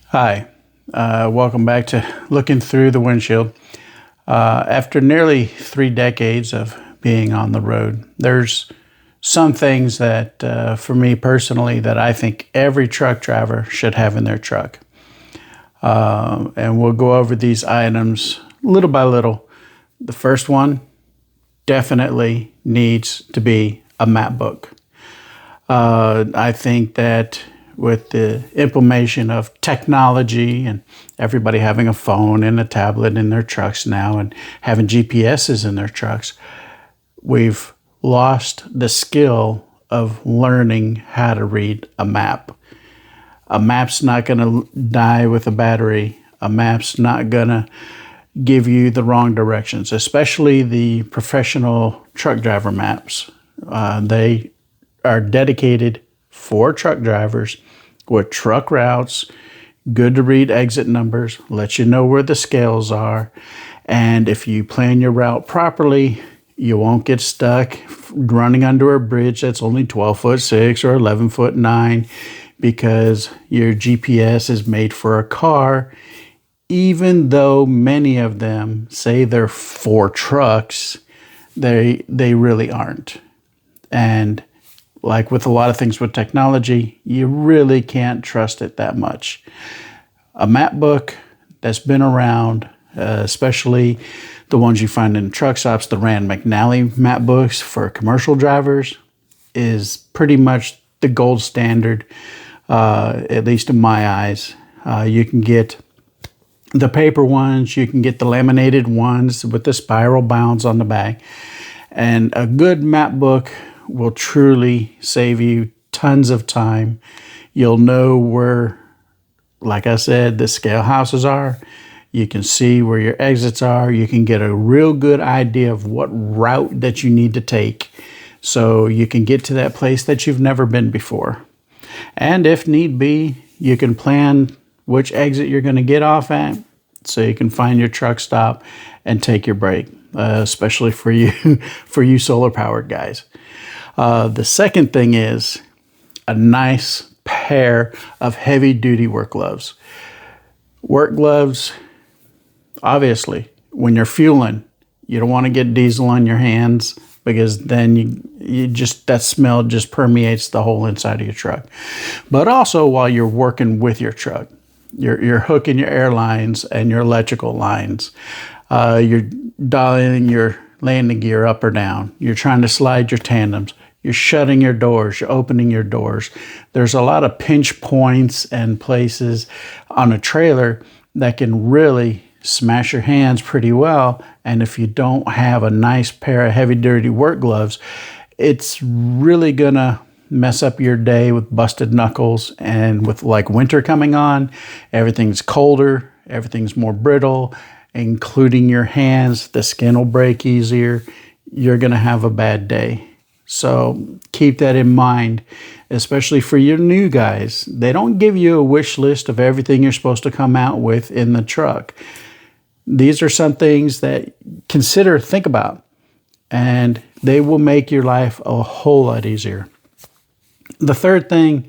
Hi, welcome back to Looking Through the Windshield. After nearly 3 decades of being on the road, there's some things that, for me personally, that I think every truck driver should have in their truck. And we'll go over these items little by little. The first one definitely needs to be a map book. I think that with the implementation of technology and everybody having a phone and a tablet in their trucks now and having GPSs in their trucks, we've lost the skill of learning how to read a map. A map's not going to die with a battery. A map's not going to give you the wrong directions, especially the professional truck driver maps. They are dedicated for truck drivers with truck routes, good to read exit numbers, let you know where the scales are. And if you plan your route properly, you won't get stuck running under a bridge that's only 12 foot 6 or 11 foot 9 because your GPS is made for a car, even though many of them say they're for trucks, they really aren't. And like with a lot of things with technology, you really can't trust it that much. A map book that's been around, especially the ones you find in truck stops, the McNally map books for commercial drivers, is pretty much the gold standard, at least in my eyes. You can get the paper ones, you can get the laminated ones with the spiral bounds on the back. And a good map book will truly save you tons of time. You'll know where, like I said, the scale houses are. You can see where your exits are. You can get a real good idea of what route that you need to take so you can get to that place that you've never been before. And if need be, you can plan which exit you're going to get off at so you can find your truck stop and take your break, especially for you solar powered guys. The second thing is a nice pair of heavy duty work gloves. Work gloves, obviously, when you're fueling, you don't want to get diesel on your hands because then you just, that smell just permeates the whole inside of your truck. But also while you're working with your truck, you're hooking your air lines and your electrical lines. You're dialing your landing gear up or down. You're trying to slide your tandems. You're shutting your doors. You're opening your doors. There's a lot of pinch points and places on a trailer that can really smash your hands pretty well. And if you don't have a nice pair of heavy duty work gloves, it's really gonna mess up your day with busted knuckles. And with like winter coming on, everything's colder, everything's more brittle, including your hands. The skin will break easier. You're gonna have a bad day. So keep that in mind, especially for your new guys. They don't give you a wish list of everything you're supposed to come out with in the truck. These are some things that think about, and they will make your life a whole lot easier. The third thing,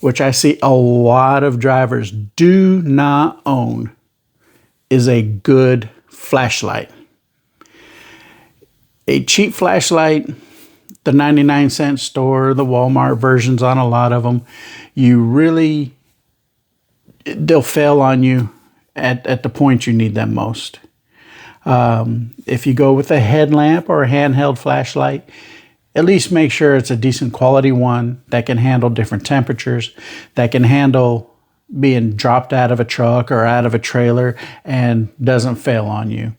which I see a lot of drivers do not own, is a good flashlight. A cheap flashlight, the 99-cent store, the Walmart versions on a lot of them, they'll fail on you at the point you need them most. If you go with a headlamp or a handheld flashlight, at least make sure it's a decent quality one that can handle different temperatures, that can handle being dropped out of a truck or out of a trailer and doesn't fail on you.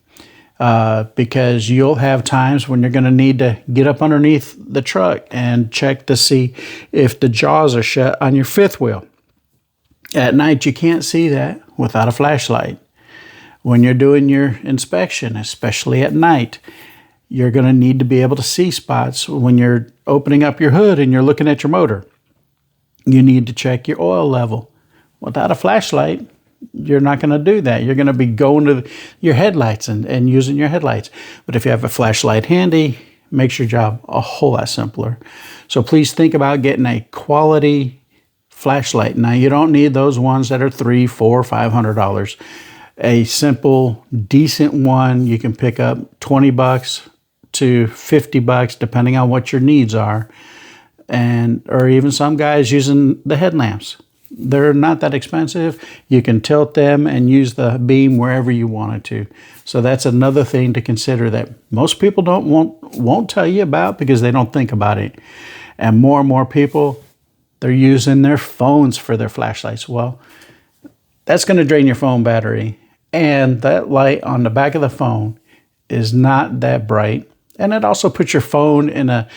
Because you'll have times when you're going to need to get up underneath the truck and check to see if the jaws are shut on your fifth wheel. At night, you can't see that without a flashlight. When you're doing your inspection, especially at night, you're going to need to be able to see spots. When you're opening up your hood and you're looking at your motor, you need to check your oil level. Without a flashlight, you're not going to do that. You're going to be going to your headlights and using your headlights. But if you have a flashlight handy, makes your job a whole lot simpler. So please think about getting a quality flashlight. Now, you don't need those ones that are $300, $400, $500. A simple, decent one you can pick up $20 to $50, depending on what your needs are, or even some guys using the headlamps. They're not that expensive. You can tilt them and use the beam wherever you wanted to. So that's another thing to consider that most people won't tell you about because they don't think about it. And more people, they're using their phones for their flashlights. Well, that's going to drain your phone battery. And that light on the back of the phone is not that bright. And it also puts your phone in a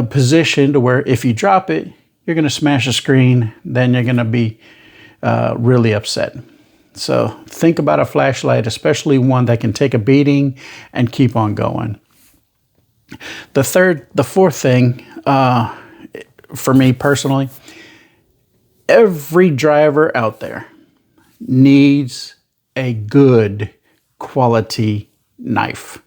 position to where if you drop it, you're going to smash the screen, then you're going to be really upset. So think about a flashlight, especially one that can take a beating and keep on going. The fourth thing, for me personally, every driver out there needs a good quality knife.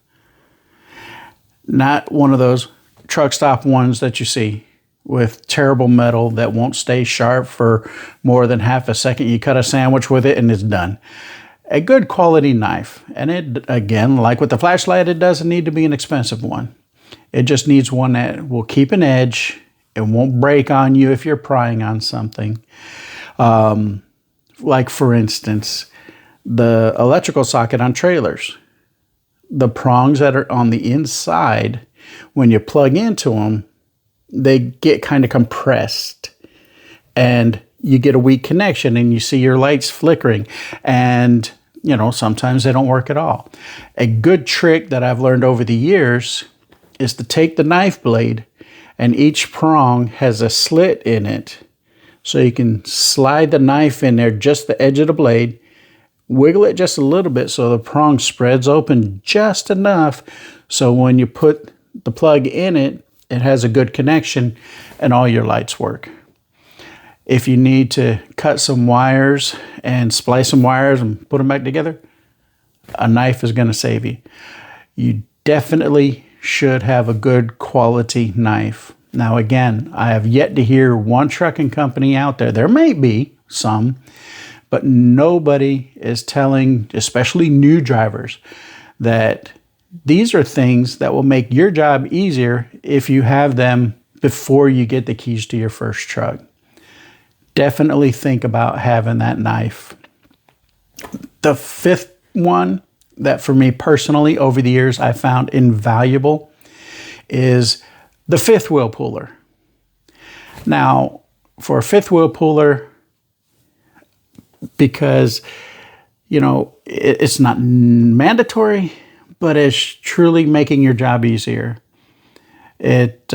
Not one of those truck stop ones that you see with terrible metal that won't stay sharp for more than half a second. You cut a sandwich with it and it's done. A good quality knife. And it, again, like with the flashlight, it doesn't need to be an expensive one. It just needs one that will keep an edge. It won't break on you if you're prying on something. Like for instance, the electrical socket on trailers. The prongs that are on the inside, when you plug into them, they get kind of compressed and you get a weak connection and you see your lights flickering and, sometimes they don't work at all. A good trick that I've learned over the years is to take the knife blade and each prong has a slit in it. So you can slide the knife in there, just the edge of the blade, wiggle it just a little bit so the prong spreads open just enough so when you put the plug in it, it has a good connection and all your lights work. If you need to cut some wires and splice some wires and put them back together, a knife is going to save you. You definitely should have a good quality knife. Now again, I have yet to hear one trucking company out there. There may be some, but nobody is telling, especially new drivers, that these are things that will make your job easier if you have them before you get the keys to your first truck. Definitely think about having that knife. The fifth one that for me personally over the years I found invaluable is the fifth wheel puller. Now, for a fifth wheel puller, because, it's not mandatory, but it's truly making your job easier. It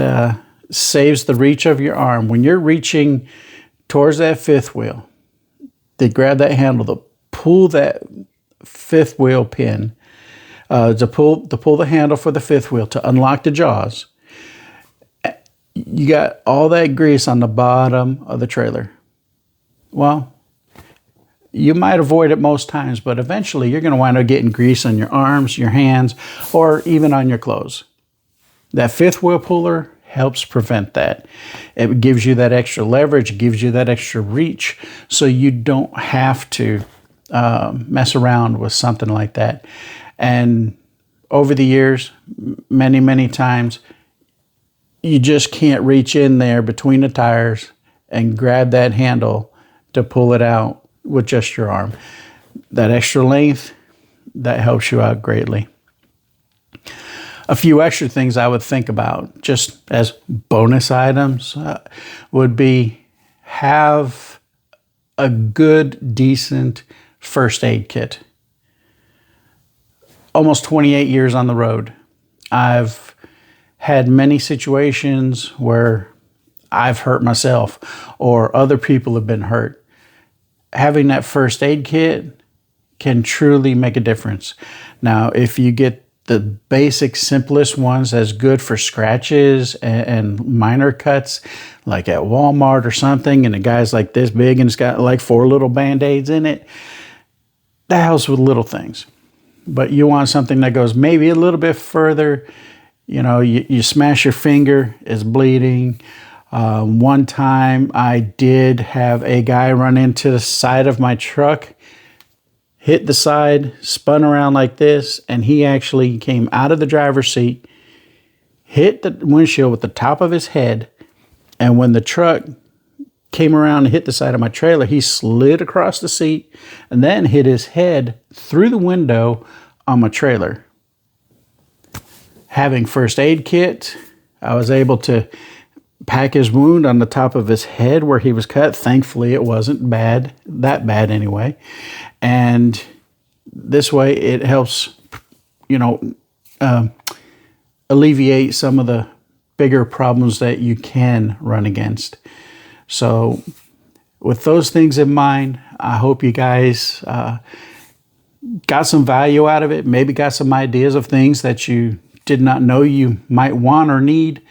saves the reach of your arm. When you're reaching towards that fifth wheel, to grab that handle, to pull that fifth wheel pin, to pull the handle for the fifth wheel, to unlock the jaws, you got all that grease on the bottom of the trailer. Well, you might avoid it most times, but eventually you're going to wind up getting grease on your arms, your hands, or even on your clothes. That fifth wheel puller helps prevent that. It gives you that extra leverage, it gives you that extra reach, so you don't have to mess around with something like that. And over the years, many, many times, you just can't reach in there between the tires and grab that handle to pull it out with just your arm. That extra length, that helps you out greatly. A few extra things I would think about just as bonus items would be have a good, decent first aid kit. Almost 28 years on the road. I've had many situations where I've hurt myself or other people have been hurt. Having that first aid kit can truly make a difference. Now, if you get the basic, simplest ones that's good for scratches and minor cuts, like at Walmart or something, and the guy's like this big and it's got like 4 little Band-Aids in it, that helps with little things. But you want something that goes maybe a little bit further. You smash your finger, it's bleeding. One time I did have a guy run into the side of my truck, hit the side, spun around like this, and he actually came out of the driver's seat, hit the windshield with the top of his head, and when the truck came around and hit the side of my trailer, he slid across the seat and then hit his head through the window on my trailer. Having first aid kit, I was able to pack his wound on the top of his head where he was cut. Thankfully, it wasn't that bad anyway. And this way it helps, alleviate some of the bigger problems that you can run against. So with those things in mind, I hope you guys got some value out of it, maybe got some ideas of things that you did not know you might want or need.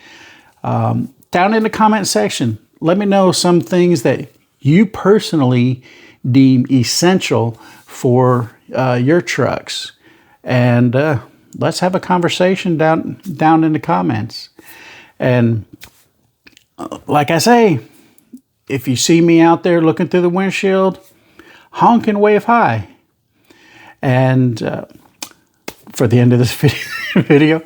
Down in the comment section, let me know some things that you personally deem essential for your trucks. And let's have a conversation down in the comments. And like I say, if you see me out there looking through the windshield, honk and wave hi. And for the end of this video,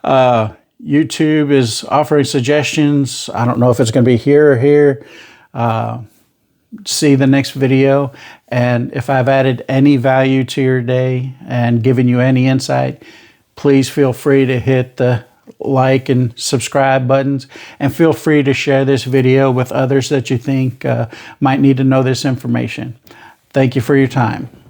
YouTube is offering suggestions. I don't know if it's going to be here or here. See the next video. And if I've added any value to your day and given you any insight, please feel free to hit the like and subscribe buttons, and feel free to share this video with others that you think might need to know this information. Thank you for your time.